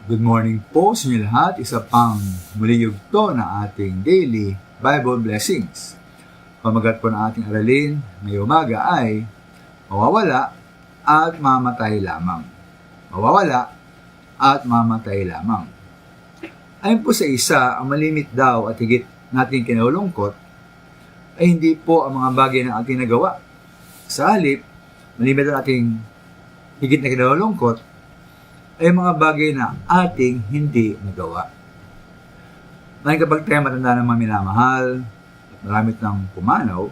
Good morning po sa inyo lahat. Isa pang muli yugto na ating daily Bible blessings. Pamagat po na ating aralin ngayong umaga ay mawawala at mamatay lamang. Mawawala at mamatay lamang. Ayon po sa isa, ang malimit daw at higit nating kinalulungkot ay hindi po ang mga bagay na ating nagawa. Sa halip, malimit ang ating higit na kinalulungkot ay mga bagay na ating hindi nagawa. Ngayon kapag tayo matanda ng mga minamahal at maramit ng pumanaw,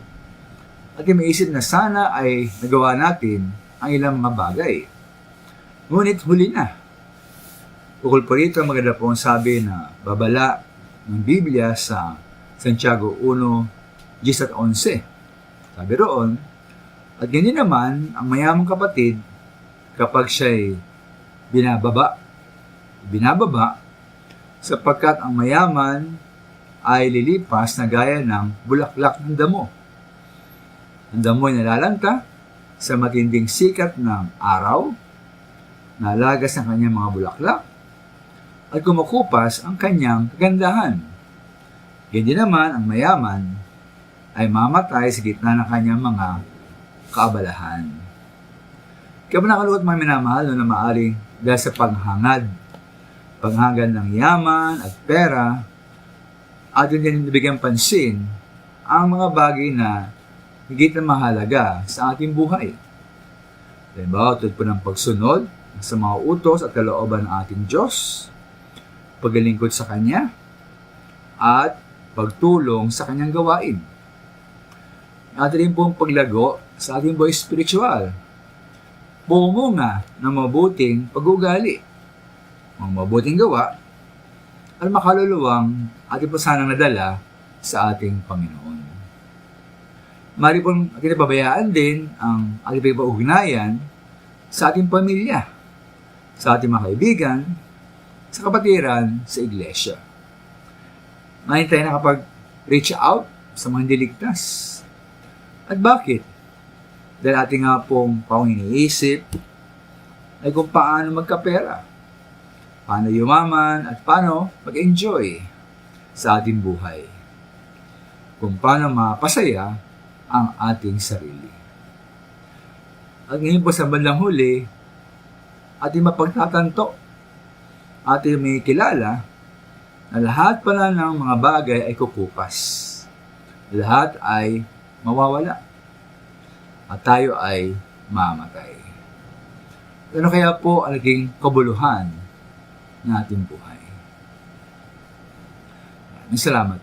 at may isip na sana ay nagawa natin ang ilang mga bagay. Ngunit huli na. Ukol po rito, maganda po ang sabi na babala ng Biblia sa Santiago 1:10 at 11. Sabi roon, at ganyan naman ang mayamang kapatid kapag siya'y binababa, sapagkat ang mayaman ay lilipas na gaya ng bulaklak ng damo. Ang damo ay nalalanta sa matinding sikat ng araw, nalagas ang kanyang mga bulaklak, at kumukupas ang kanyang kagandahan. Ganyan naman ang mayaman ay mamatay sa gitna ng kanyang mga kaabalahan. Kaya ba nakaluot mga minamahal na maaaring dahil sa paghangad ng yaman at pera, at yun din nabigyan pansin ang mga bagay na higit na mahalaga sa ating buhay. Halimbawa, tulad po ng pagsunod sa mga utos at kalooban ng ating Diyos, paglingkod sa Kanya, at pagtulong sa Kanyang gawain. At rin po ang paglago sa ating buhay spiritual, bumunga ng mabuting pag-uugali, mga mabuting gawa, at makaluluwang ating po sanang nadala sa ating Panginoon. Mari pong ating napabayaan din ang ating pag-ugnayan sa ating pamilya, sa ating mga kaibigan, sa kapatiran, sa iglesia. Ngayon tayo nakapag-reach out sa mga hindi ligtas. At bakit? Dahil ating nga pong iniisip ay kung paano magkapera, paano yumaman, at paano mag-enjoy sa ating buhay. Kung paano mapasaya ang ating sarili. At ngayon po sa bandang huli, ating mapagtatanto, ating may kilala na lahat pala ng mga bagay ay kukupas. Lahat ay mawawala. At tayo ay mamatay. Ano kaya po ang naging kabuluhan ng ating buhay? Maraming salamat.